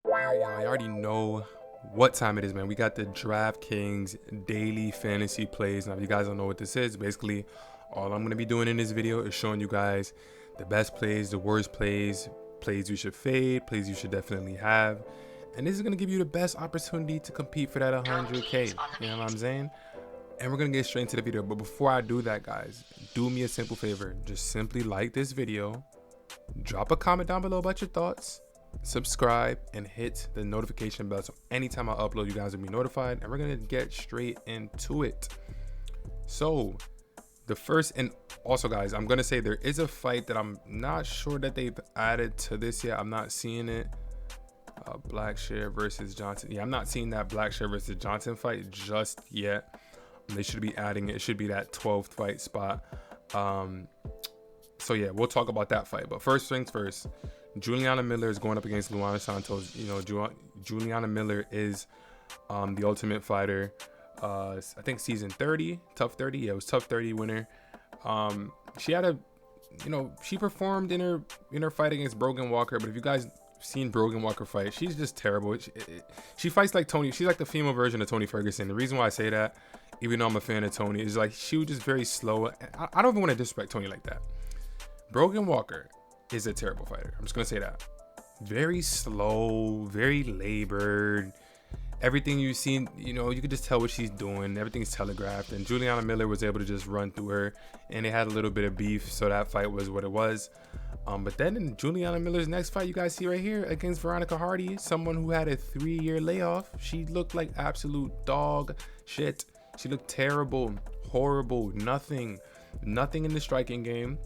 Alright, y'all, you already know what time it is, man. We got the Draftkings daily fantasy plays. Now, if you guys don't know what this is, basically all I'm going to be doing in this video is showing you guys the best plays, the worst plays, plays you should fade, plays you should definitely have. And this is going to give you the best opportunity to compete for that 100K. You know what I'm saying? And we're going to get straight into the video. But before I do that, guys, do me a simple favor. Just simply like this video, drop a comment down below about your thoughts, subscribe, and hit the notification bell so anytime I upload, you guys will be notified. And we're gonna get straight into it. So the first, and also guys, I'm gonna say there is a fight that I'm not sure that they've added to this yet. I'm not seeing it. Blackshear versus Johnson. Yeah, I'm not seeing that Blackshear versus Johnson fight just yet. They should be adding it. It should be that 12th fight spot. So yeah, we'll talk about that fight. But first things first, Juliana Miller is going up against Luana Santos. You know, Juliana Miller is the Ultimate Fighter. I think season 30, Tough 30. Yeah, it was Tough 30 winner. She had she performed in her fight against Brogan Walker. But if you guys seen Brogan Walker fight, she's just terrible. She fights like Tony. She's like the female version of Tony Ferguson. The reason why I say that, even though I'm a fan of Tony, is like she was just very slow. I don't even want to disrespect Tony like that. Brogan Walker is a terrible fighter. I'm just gonna say that. Very slow, very labored. Everything you've seen, you could just tell what she's doing. Everything's telegraphed. And Juliana Miller was able to just run through her, and they had a little bit of beef, so that fight was what it was. But then in Juliana Miller's next fight, you guys see right here against Veronica Hardy, someone who had a 3-year layoff. She looked like absolute dog shit. She looked terrible, horrible, nothing in the striking game.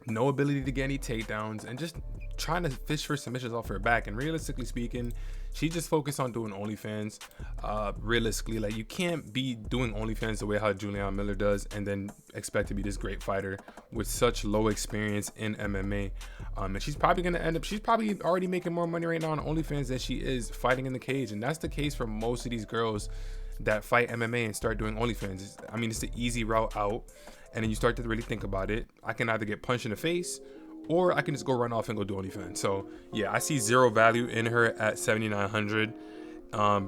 No ability to get any takedowns, and just trying to fish for submissions off her back. And realistically speaking, she just focused on doing OnlyFans. Realistically, like, you can't be doing OnlyFans the way how Juliana Miller does and then expect to be this great fighter with such low experience in MMA. And she's probably already making more money right now on OnlyFans than she is fighting in the cage. And that's the case for most of these girls that fight MMA and start doing OnlyFans. I mean, it's the easy route out. And then you start to really think about it. I can either get punched in the face, or I can just go run off and go do OnlyFans. So yeah, I see zero value in her at 7,900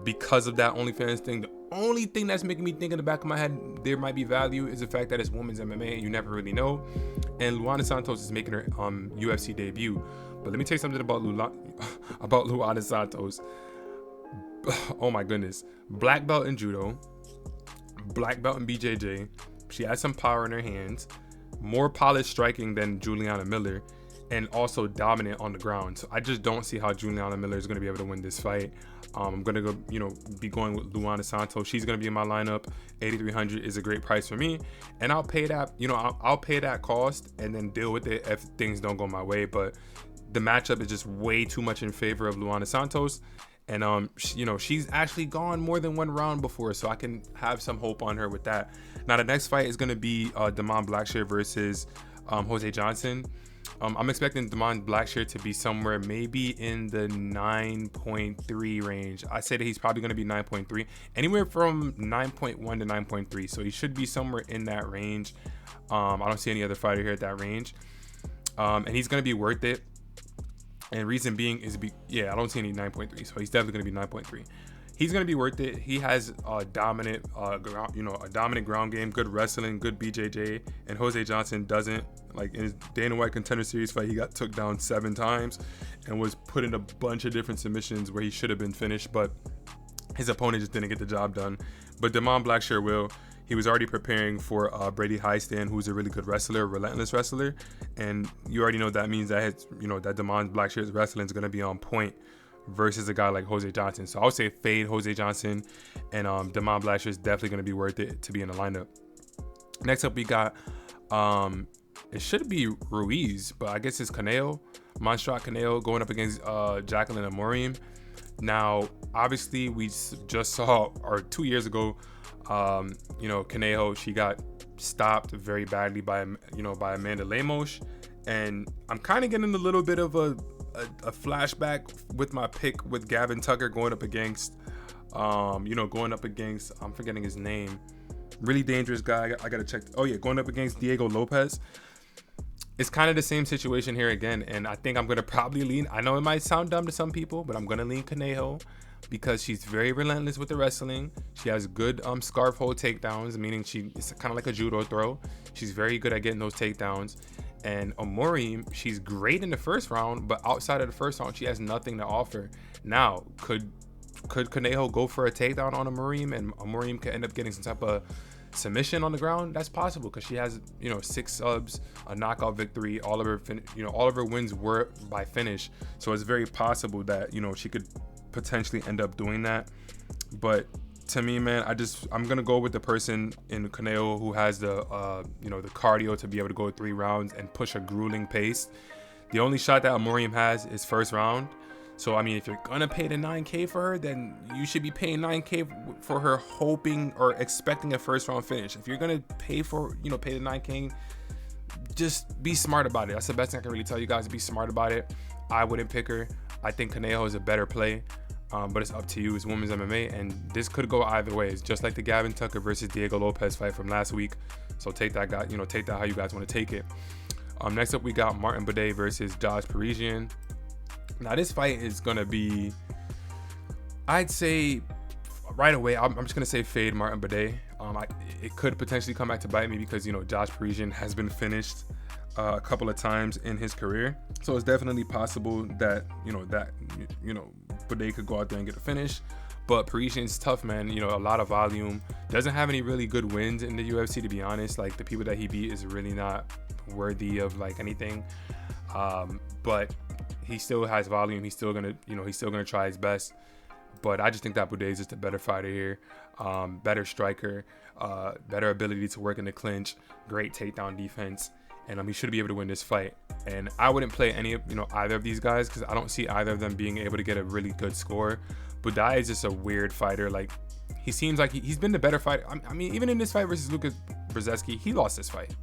because of that OnlyFans thing. The only thing that's making me think in the back of my head there might be value is the fact that it's women's MMA and you never really know. And Luana Santos is making her UFC debut. But let me tell you something about Luana Santos. Oh my goodness. Black belt in judo, black belt in BJJ. She has some power in her hands, more polished striking than Juliana Miller, and also dominant on the ground. So I just don't see how Juliana Miller is going to be able to win this fight. I'm going to go, be going with Luana Santos. She's going to be in my lineup. 8,300 is a great price for me, and I'll pay that. I'll pay that cost and then deal with it if things don't go my way. But the matchup is just way too much in favor of Luana Santos. And she's actually gone more than one round before, so I can have some hope on her with that. Now the next fight is going to be Damon Blackshear versus Jose Johnson. I'm expecting Damon Blackshear to be somewhere maybe in the 9.3 range. I say that he's probably going to be 9.3, anywhere from 9.1 to 9.3. So he should be somewhere in that range. I don't see any other fighter here at that range, and he's going to be worth it. And reason being is, I don't see any 9.3, so he's definitely going to be 9.3. He's going to be worth it. He has a dominant, a dominant ground game, good wrestling, good BJJ, and Jose Johnson doesn't. Like in his Dana White Contender Series fight, he got took down 7 times and was put in a bunch of different submissions where he should have been finished, but his opponent just didn't get the job done. But Damon Blackshear will. He was already preparing for Brady Highstand, who's a really good wrestler, relentless wrestler, and you already know that means that that Damon Blackshear's wrestling is going to be on point versus a guy like Jose Johnson. So I would say fade Jose Johnson, and Damon Blackshear is definitely going to be worth it to be in the lineup. Next up, we got it should be Ruiz, but I guess it's Canelo, Monstrat Canelo going up against Jacqueline Amorim. Now, obviously, we just saw, or 2 years ago, Canelo, she got stopped very badly by Amanda Lemos, and I'm kind of getting a little bit of a flashback with my pick with Gavin Tucker going up against, I'm forgetting his name, really dangerous guy. I gotta check. Oh yeah, going up against Diego Lopez. it's kind of the same situation here again, and I think I'm gonna probably lean. I know it might sound dumb to some people, but I'm gonna lean Conejo because she's very relentless with the wrestling. She has good scarf hold takedowns, meaning it's kind of like a judo throw. She's very good at getting those takedowns. And Amorim, she's great in the first round, but outside of the first round, she has nothing to offer. Now, could Conejo go for a takedown on Amorim, and Amorim could end up getting some type of submission on the ground? That's possible because she has 6 subs, a knockout victory. All of her wins were by finish, so it's very possible that she could potentially end up doing that. But to me, man, I'm gonna go with the person in Conejo who has the the cardio to be able to go 3 rounds and push a grueling pace. The only shot that Amorim has is first round. So I mean, if you're gonna pay the 9K for her, then you should be paying 9K for her, hoping or expecting a first round finish. If you're gonna pay the 9K, just be smart about it. That's the best thing I can really tell you guys. Be smart about it. I wouldn't pick her. I think Conejo is a better play. But it's up to you. It's women's MMA, and this could go either way. It's just like the Gavin Tucker versus Diego Lopez fight from last week. So take that, guy. Take that how you guys want to take it. Next up, we got Martin Buday versus Josh Parisian. Now, this fight is gonna be, I'd say, right away. I'm just gonna say fade Martin Buday. It could potentially come back to bite me because Josh Parisian has been finished a couple of times in his career, so it's definitely possible that Buday could go out there and get a finish. But Parisian's tough, man. A lot of volume. Doesn't have any really good wins in the UFC, to be honest. Like, the people that he beat is really not worthy of like anything. But he still has volume. He's still gonna try his best. But I just think that Buday is just a better fighter here, better striker, better ability to work in the clinch, great takedown defense. And he should be able to win this fight. And I wouldn't play any of either of these guys because I don't see either of them being able to get a really good score. Buday is just a weird fighter. Like, he seems like he's been the better fighter. I mean, even in this fight versus Luque Brzezinski, he lost this fight.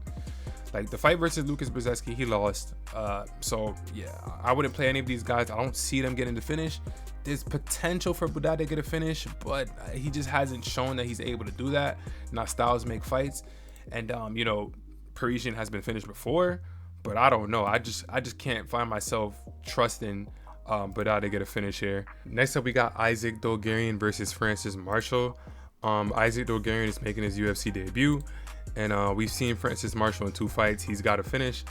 Like, the fight versus Luque Brzezinski, he lost. So yeah, I wouldn't play any of these guys. I don't see them getting the finish. There's potential for Buday to get a finish, but he just hasn't shown that he's able to do that. Now, styles make fights, and Parisian has been finished before, but I don't know. I just can't find myself trusting Buday to get a finish here. Next up, we got Isaac Dolgarian versus Francis Marshall. Isaac Dolgarian is making his UFC debut, and we've seen Francis Marshall in 2 fights. He's got a finish,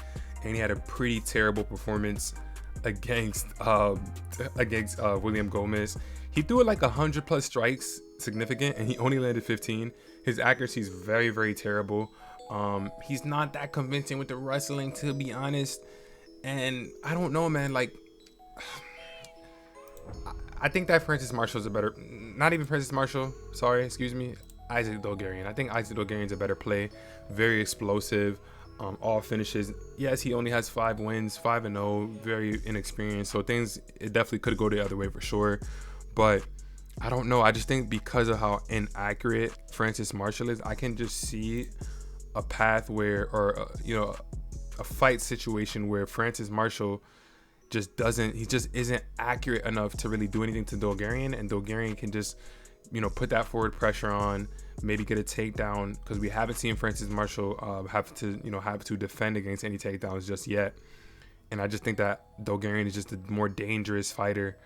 and he had a pretty terrible performance against William Gomez. He threw it like 100+ strikes, significant, and he only landed 15. His accuracy is very, very terrible. He's not that convincing with the wrestling, to be honest, and I don't know, man. Like, I think that Francis Marshall is a better, not even Francis Marshall, sorry, excuse me, Isaac Dolgarian. I think Isaac Dolgarian's a better play, very explosive, all finishes. Yes, he only has 5 wins, 5-0, very inexperienced, so it definitely could go the other way for sure, but I don't know. I just think because of how inaccurate Francis Marshall is, I can just see a path where, or a fight situation where Francis Marshall just isn't accurate enough to really do anything to Dolgarian, and Dolgarian can just put that forward pressure on, maybe get a takedown, because we haven't seen Francis Marshall have to defend against any takedowns just yet. And I just think that Dolgarian is just a more dangerous fighter.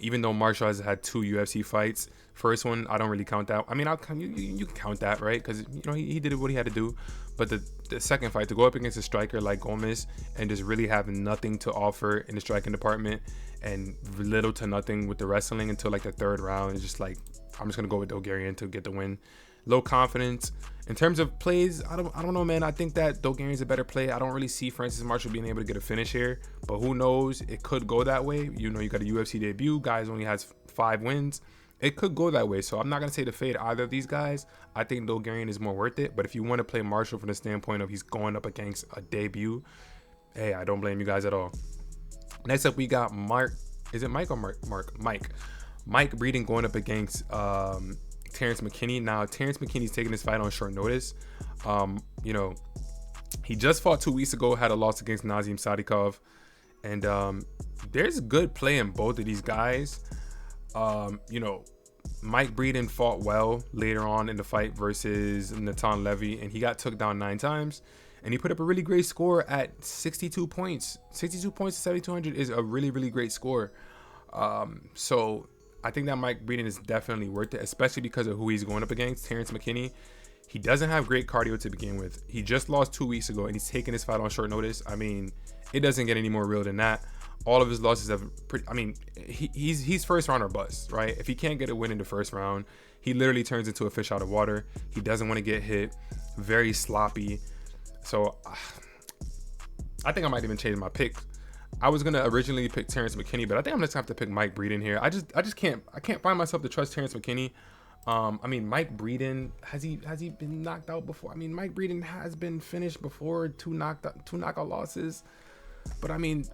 Even though Marshall has had 2 UFC fights, first one I don't really count that. I mean, you can count that, right? Because he did what he had to do. But the second fight, to go up against a striker like Gomez and just really have nothing to offer in the striking department and little to nothing with the wrestling until like the 3rd round, it's just like, I'm just gonna go with Dolgarian to get the win. Low confidence. In terms of plays, I don't know, man. I think that Dolgarian's a better play. I don't really see Francis Marshall being able to get a finish here, but who knows? It could go that way. You got a UFC debut. Guys only has 5 wins. It could go that way. So I'm not gonna say to fade either of these guys. I think Dolgarian is more worth it. But if you want to play Marshall from the standpoint of he's going up against a debut, hey, I don't blame you guys at all. Next up, we got Mark. Is it Mike or Mark? Mike. Mike Breeden going up against Terrence McKinney. Now, Terrence McKinney's taking this fight on short notice. He just fought 2 weeks ago, had a loss against Nazim Sadikov, and there's good play in both of these guys. Mike Breeden fought well later on in the fight versus Natan Levy, and he got took down 9 times. and he put up a really great score at 62 points. 62 points to 7,200 is a really, really great score. So I think that Mike Breeden is definitely worth it, especially because of who he's going up against, Terrence McKinney. He doesn't have great cardio to begin with. He just lost 2 weeks ago, and he's taking his fight on short notice. I mean, it doesn't get any more real than that. All of his losses have he's first round or bust, right? If he can't get a win in the first round, he literally turns into a fish out of water. He doesn't want to get hit. Very sloppy. So I think I might even change my pick. I was gonna originally pick Terrence McKinney, but I think I'm just gonna have to pick Mike Breeden here. I can't find myself to trust Terrence McKinney. I mean, Mike Breeden, has he been knocked out before? I mean, Mike Breeden has been finished before, two knockout losses. But I mean,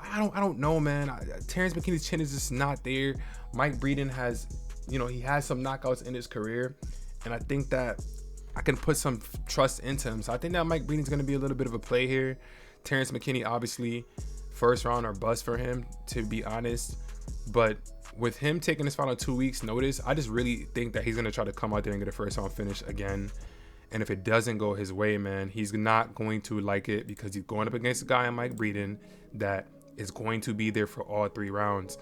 I don't know, man. Terrence McKinney's chin is just not there. Mike Breeden has, he has some knockouts in his career, and I think that I can put some trust into him. So I think that Mike Breeden's going to be a little bit of a play here. Terrence McKinney, obviously, first round or bust for him, to be honest. But with him taking this fight on 2 weeks notice, I just really think that he's going to try to come out there and get a first round finish again. And if it doesn't go his way, man, he's not going to like it, because he's going up against a guy in Mike Breeden that is going to be there for all 3 rounds.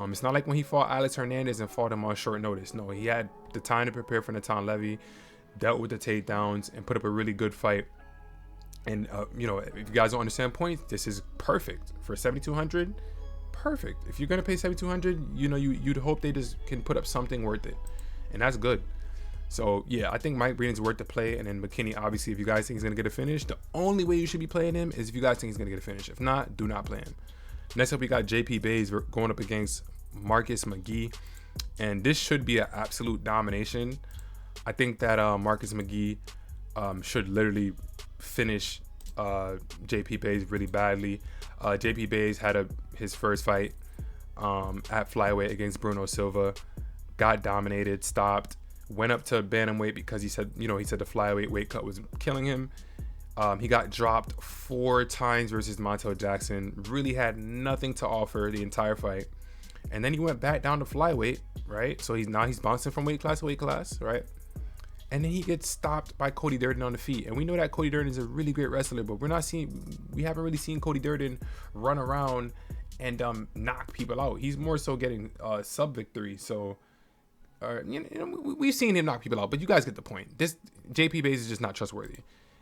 It's not like when he fought Alex Hernandez and fought him on short notice. No, he had the time to prepare for Natan Levy, dealt with the takedowns, and put up a really good fight. And, if you guys don't understand points, this is perfect for 7,200. Perfect. If you're going to pay 7,200, you'd hope they just can put up something worth it. And that's good. So, yeah, I think Mike Breeden's worth the play. And then McKinney, obviously, if you guys think he's going to get a finish, the only way you should be playing him is if you guys think he's going to get a finish. If not, do not play him. Next up, we got JP Bays going up against Marcus McGee. And this should be an absolute domination. I think that Marcus McGee should literally finish JP Bays really badly. JP Bays had his first fight at flyweight against Bruno Silva. Got dominated, stopped. Went up to bantamweight because he said the flyweight weight cut was killing him. He got dropped 4 times versus Montel Jackson. Really had nothing to offer the entire fight. And then he went back down to flyweight, right? So he's bouncing from weight class to weight class, right? And then he gets stopped by Cody Durden on the feet. And we know that Cody Durden is a really great wrestler, but we haven't really seen Cody Durden run around and knock people out. He's more so getting sub victory. So we've seen him knock people out, but you guys get the point. This JP Bays is just not trustworthy.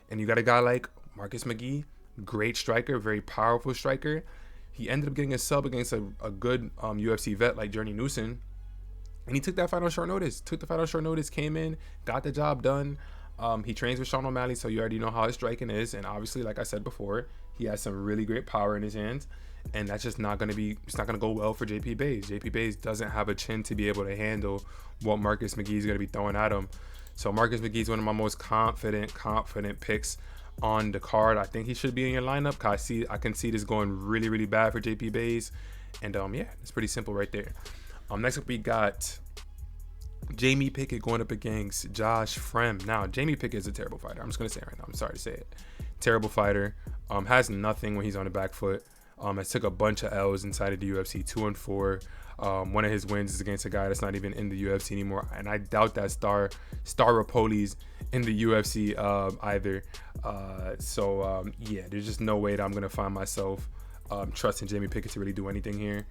And you got a guy like Marcus McGee, great striker, very powerful striker. He ended up getting a sub against a good UFC vet like Journey Newson. And he took that fight on short notice. Came in, got the job done. He trains with Sean O'Malley, so you already know how his striking is. And obviously, like I said before, he has some really great power in his hands. And that's just not going to go well for JP Bays. JP Bays doesn't have a chin to be able to handle what Marcus McGee is going to be throwing at him. So Marcus McGee is one of my most confident picks on the card. I think he should be in your lineup, because I can see this going really, really bad for JP Bays. And yeah, it's pretty simple right there. Next up, we got Jamie Pickett going up against Josh Frem. Now, Jamie Pickett is a terrible fighter. I'm just going to say it right now. I'm sorry to say it. Terrible fighter. Has nothing when he's on the back foot. Has took a bunch of L's inside of the UFC, 2-4. One of his wins is against a guy that's not even in the UFC anymore. And I doubt that Star Rapoli's in the UFC either. Yeah, there's just no way that I'm going to find myself trusting Jamie Pickett to really do anything here.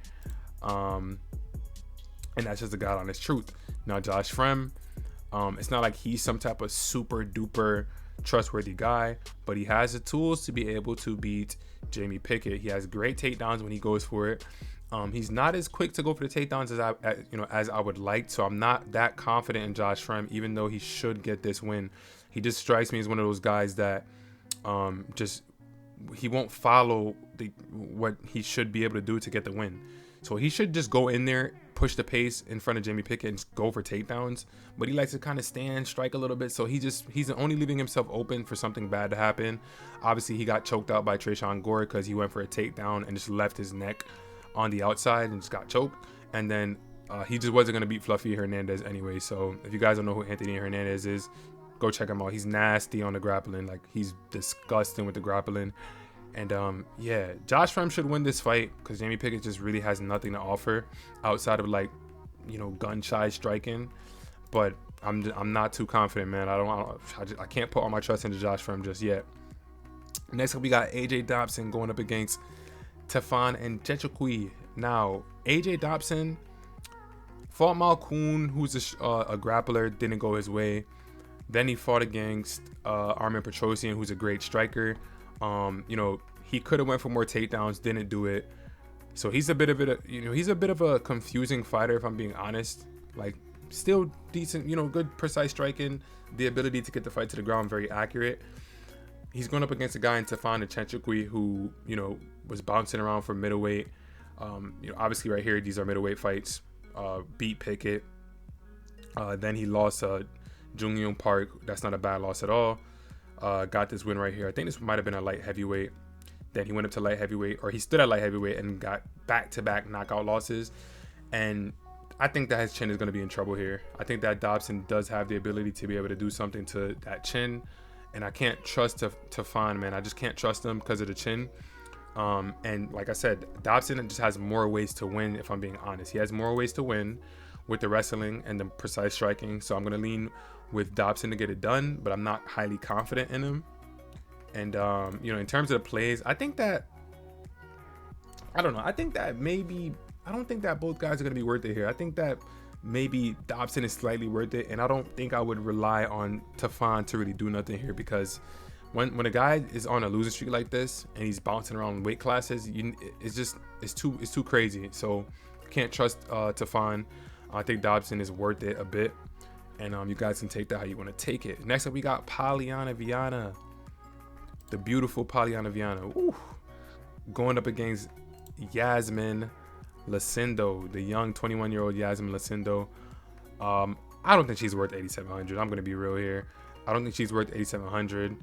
And that's just the God honest truth. Now, Josh Frem, it's not like he's some type of super duper trustworthy guy, but he has the tools to be able to beat Jamie Pickett. He has great takedowns when he goes for it. He's not as quick to go for the takedowns as I would like, so I'm not that confident in Josh Frem, even though he should get this win. He just strikes me as one of those guys that he won't follow what he should be able to do to get the win. So he should just go in there, push the pace in front of Jamie Pickett, and go for takedowns. But he likes to kind of stand, strike a little bit. So he's only leaving himself open for something bad to happen. Obviously, he got choked out by Tresean Gore because he went for a takedown and just left his neck on the outside and just got choked. And then he just wasn't going to beat Fluffy Hernandez anyway. So if you guys don't know who Anthony Hernandez is, go check him out. He's nasty on the grappling. Like, he's disgusting with the grappling. And yeah, Josh Frem should win this fight because Jamie Pickett just really has nothing to offer outside of gun shy striking. But I'm not too confident, man. I can't put all my trust into Josh Frem just yet. Next up, we got AJ Dobson going up against Tefan and Chechukwi. Now, AJ Dobson fought Malkoon, who's a grappler, didn't go his way. Then he fought against Armin Petrosian, who's a great striker. He could have went for more takedowns, didn't do it. So he's a bit of a confusing fighter, if I'm being honest. Like, still decent, good precise striking, the ability to get the fight to the ground, very accurate. He's going up against a guy in Tefan Chenchukwi who, was bouncing around for middleweight. Obviously right here, these are middleweight fights. Beat Pickett. Then he lost Jung-Young Park. That's not a bad loss at all. Got this win right here. I think this might have been a light heavyweight. Then he went up to light heavyweight, or he stood at light heavyweight and got back-to-back knockout losses. And I think that his chin is going to be in trouble here. I think that Dobson does have the ability to be able to do something to that chin. And I can't trust Tefan, man. I just can't trust him because of the chin. And like I said, Dobson just has more ways to win, if I'm being honest. He has more ways to win with the wrestling and the precise striking. So I'm going to lean with Dobson to get it done, but I'm not highly confident in him. And, in terms of the plays, I think that maybe, I don't think that both guys are going to be worth it here. I think that maybe Dobson is slightly worth it, and I don't think I would rely on Tefan to really do nothing here, because when a guy is on a losing streak like this and he's bouncing around weight classes, it's too crazy. So can't trust Tefan. I think Dobson is worth it a bit, and you guys can take that how you want to take it. Next up, we got Polyana Viana, the beautiful Polyana Viana, going up against Yasmin Lacindo, the young 21-year-old Yasmin Lacindo. I don't think she's worth 8,700. I'm gonna be real here. I don't think she's worth 8,700.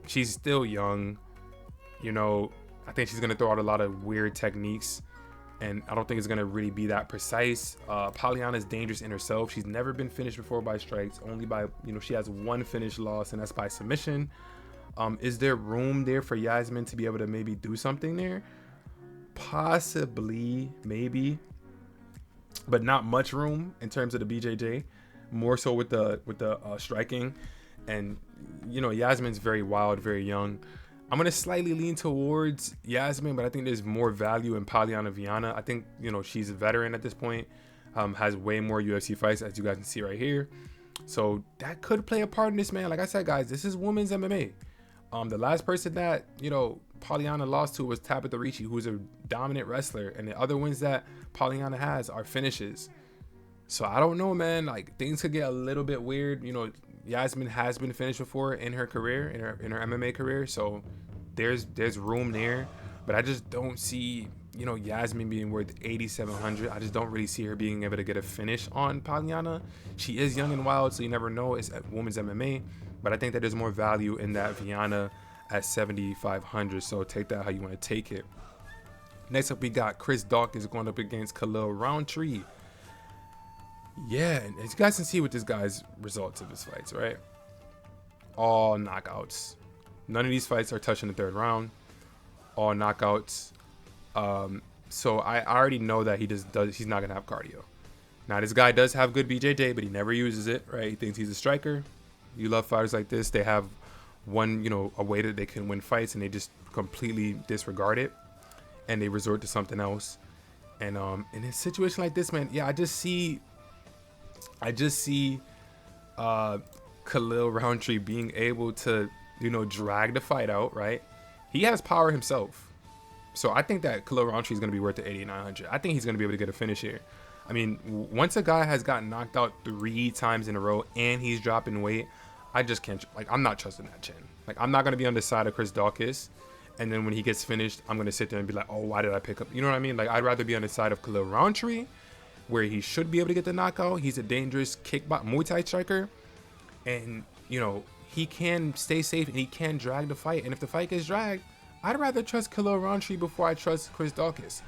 She's still young. I think she's gonna throw out a lot of weird techniques, and I don't think it's gonna really be that precise. Polyana is dangerous in herself. She's never been finished before by strikes, only by she has one finished loss, and that's by submission. Is there room there for Yasmin to be able to maybe do something there? Possibly, maybe, but not much room in terms of the BJJ. More so with the striking, and Yasmin's very wild, very young. I'm gonna slightly lean towards Yasmin, but I think there's more value in Polyana Viana. I think she's a veteran at this point, has way more UFC fights, as you guys can see right here. So that could play a part in this, man. Like I said, guys, this is women's MMA. The last person that Polyana lost to was Tabitha Ricci, who's a dominant wrestler, and the other wins that Polyana has are finishes. So I don't know, man. Like, things could get a little bit weird. Yasmin has been finished before in her career, in her MMA career. So there's room there, but I just don't see Yasmin being worth 8,700. I just don't really see her being able to get a finish on Polyana. She is young and wild, so you never know. It's at women's MMA, but I think that there's more value in that Viana at 7,500. So take that how you want to take it. Next up, we got Chris Dawkins going up against Khalil Roundtree. Yeah, and as you guys can see with this guy's results of his fights, right? All knockouts. None of these fights are touching the third round. All knockouts. So I already know that he's not gonna have cardio. Now this guy does have good BJJ, but he never uses it, right? He thinks he's a striker. You love fighters like this. They have a way that they can win fights, and they just completely disregard it, and they resort to something else. And in a situation like this, man, yeah, I just see Khalil Roundtree being able to drag the fight out, right? He has power himself. So I think that Khalil Roundtree is going to be worth the 8,900. I think he's going to be able to get a finish here. I mean, once a guy has gotten knocked out 3 times in a row and he's dropping weight, I just can't, I'm not trusting that chin. I'm not going to be on the side of Chris Dawkins, and then when he gets finished, I'm going to sit there and be like, oh, why did I pick up? You know what I mean? I'd rather be on the side of Khalil Roundtree, where he should be able to get the knockout. He's a dangerous Muay Thai striker, and, he can stay safe and he can drag the fight. And if the fight gets dragged, I'd rather trust Khalil Roundtree before I trust Chris Dawkins.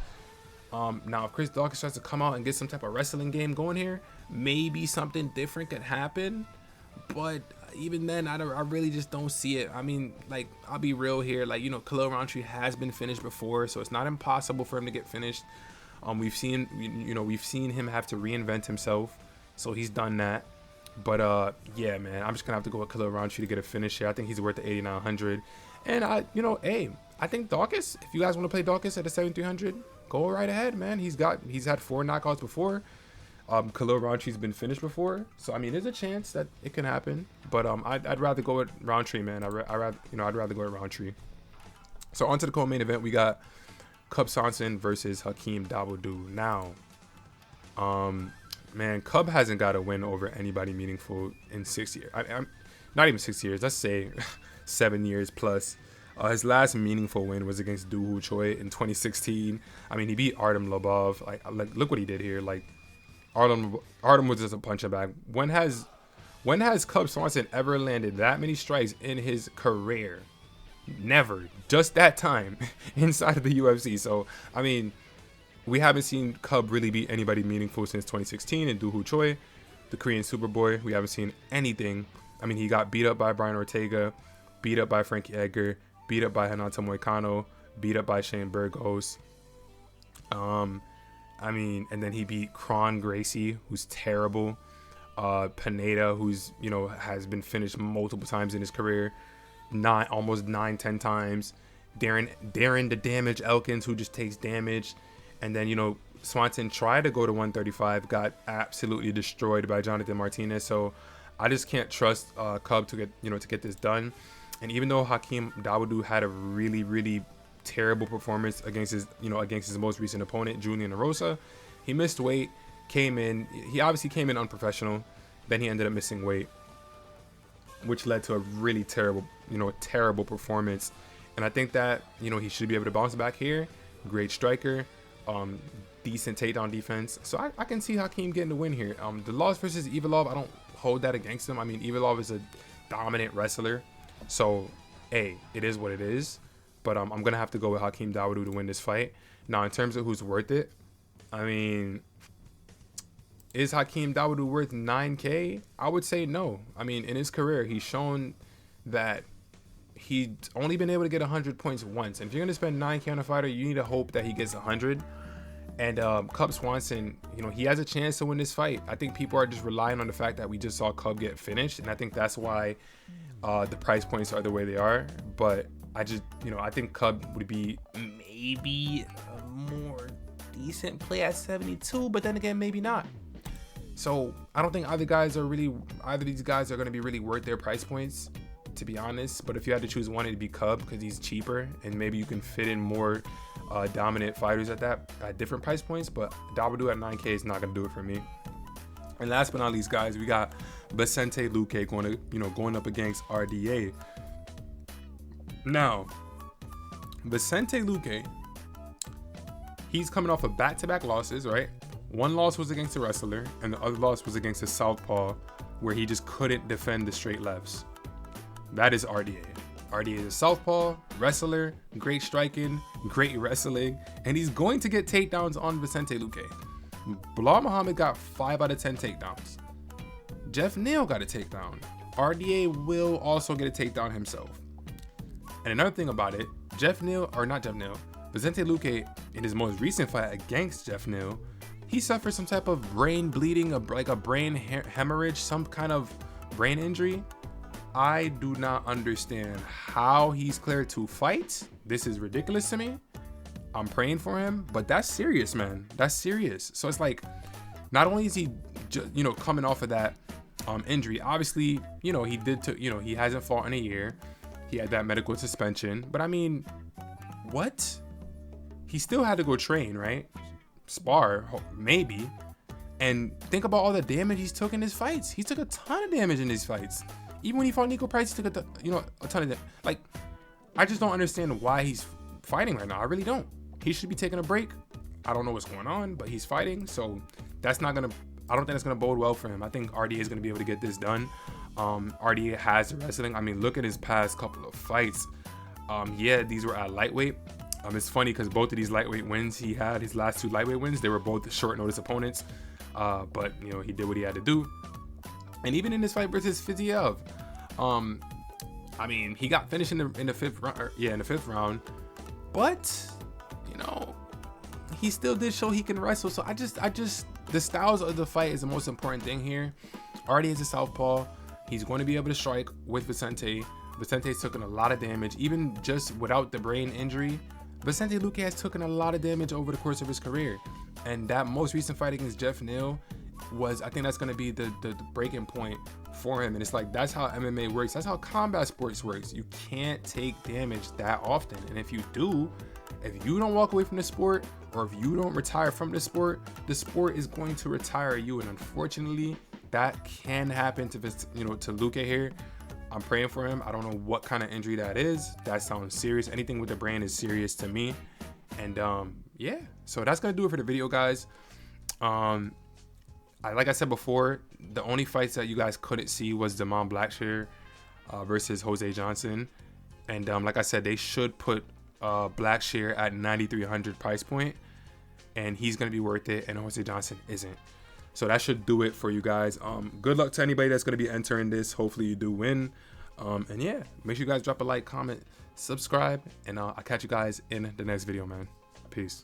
Now, if Chris Dawkins tries to come out and get some type of wrestling game going here, maybe something different could happen. But even then, I really just don't see it. I mean, I'll be real here. Khalil Roundtree has been finished before, so it's not impossible for him to get finished. We've seen him have to reinvent himself, so he's done that. But yeah, man, I'm just gonna have to go with Khalil Roundtree to get a finish here. I think he's worth the 8,900. And I think Dawkins, if you guys want to play Dawkins at the 7,300, go right ahead, man. He's had 4 knockouts before. Khalil Rountree's been finished before, so I mean, there's a chance that it can happen. But I'd rather go with Roundtree, man. I'd rather go with Roundtree. So on to the co-main event, we got Cub Swanson versus Hakeem Dawodu. Now, man, Cub hasn't got a win over anybody meaningful in 6 years. I'm not even 6 years. Let's say 7 years plus. His last meaningful win was against Doo Ho Choi in 2016. I mean, he beat Artem Lobov. Like look what he did here. Like, Artem was just a punching bag. When has Cub Swanson ever landed that many strikes in his career? Never. Just that time inside of the UFC. So, I mean, we haven't seen Cub really beat anybody meaningful since 2016 in Doo Ho Choi, the Korean Superboy. We haven't seen anything. I mean, he got beat up by Brian Ortega, beat up by Frankie Edgar, beat up by Renato Moicano, beat up by Shane Burgos. I mean, and then he beat Kron Gracie, who's terrible. Pineda, who's, has been finished multiple times in his career. Almost 9-10 times. Darren the Damage Elkins, who just takes damage. And then, Swanson tried to go to 135, got absolutely destroyed by Jonathan Martinez. So I just can't trust Cub to get this done. And even though Hakeem Dawodu had a really, really terrible performance against his most recent opponent, Julian Erosa, he missed weight, he obviously came in unprofessional, then he ended up missing weight, which led to a really terrible performance. And I think that he should be able to bounce back here. Great striker, decent takedown defense, so I can see Hakeem getting the win here. The loss versus Ivalov, I don't hold that against him. I mean, Ivalov is a dominant wrestler, so it is what it is. But I'm going to have to go with Hakeem Dawodu to win this fight. Now, in terms of who's worth it, I mean, is Hakeem Dawodu worth 9K? I would say no. I mean, in his career, he's shown that he's only been able to get 100 points once. And if you're going to spend 9K on a fighter, you need to hope that he gets 100. And Cub Swanson, he has a chance to win this fight. I think people are just relying on the fact that we just saw Cub get finished. And I think that's why the price points are the way they are. But I just, I think Cub would be maybe a more decent play at 72, but then again, maybe not. So I don't think either of these guys are going to be really worth their price points, to be honest. But if you had to choose one, it'd be Cub because he's cheaper and maybe you can fit in more dominant fighters at different price points. But Dawodu at 9K is not going to do it for me. And last but not least, guys, we got Vicente Luque going up against RDA. Now, Vicente Luque, he's coming off of back-to-back losses, right? One loss was against a wrestler, and the other loss was against a southpaw, where he just couldn't defend the straight lefts. That is RDA. RDA is a southpaw, wrestler, great striking, great wrestling, and he's going to get takedowns on Vicente Luque. Bilal Muhammad got 5 out of 10 takedowns. Jeff Neal got a takedown. RDA will also get a takedown himself. And another thing about it, Vicente Luque, in his most recent fight against Jeff Neal, he suffered some type of brain bleeding, like a brain hemorrhage, some kind of brain injury. I do not understand how he's cleared to fight. This is ridiculous to me. I'm praying for him, but that's serious, man. That's serious. So it's like, not only is he, coming off of that injury, obviously, he hasn't fought in a year. He had that medical suspension, but I mean, what? He still had to go train, right? Spar, maybe. And think about all the damage he's took in his fights. He took a ton of damage in his fights. Even when he fought Nico Price, he took a ton of damage. Like, I just don't understand why he's fighting right now. I really don't. He should be taking a break. I don't know what's going on, but he's fighting. So I don't think that's gonna bode well for him. I think RDA is gonna be able to get this done. RDA has the wrestling. I mean, look at his past couple of fights. These were at lightweight. It's funny because both of these lightweight wins he had, his last 2 lightweight wins, they were both short notice opponents. But he did what he had to do. And even in this fight versus Fiziev, I mean, he got finished in the fifth round. But he still did show he can wrestle. So I just the styles of the fight is the most important thing here. already is a southpaw. He's going to be able to strike with Vicente. Vicente's taken a lot of damage, even just without the brain injury. Vicente Luque has taken a lot of damage over the course of his career, and that most recent fight against Jeff Neal was, I think that's going to be the breaking point for him. And it's like, that's how MMA works. That's how combat sports works. You can't take damage that often, and if you do, if you don't walk away from the sport, or if you don't retire from the sport is going to retire you. And unfortunately, that can happen to Luque here. I'm praying for him. I don't know what kind of injury that is. That sounds serious. Anything with the brain is serious to me. And yeah, so that's gonna do it for the video, guys. Like I said before, the only fights that you guys couldn't see was Damon Blackshear versus Jose Johnson. And like I said, they should put Blackshear at 9,300 price point, and he's gonna be worth it, and Jose Johnson isn't. So that should do it for you guys. Good luck to anybody that's going to be entering this. Hopefully you do win. And yeah, make sure you guys drop a like, comment, subscribe, and I'll catch you guys in the next video, man. Peace.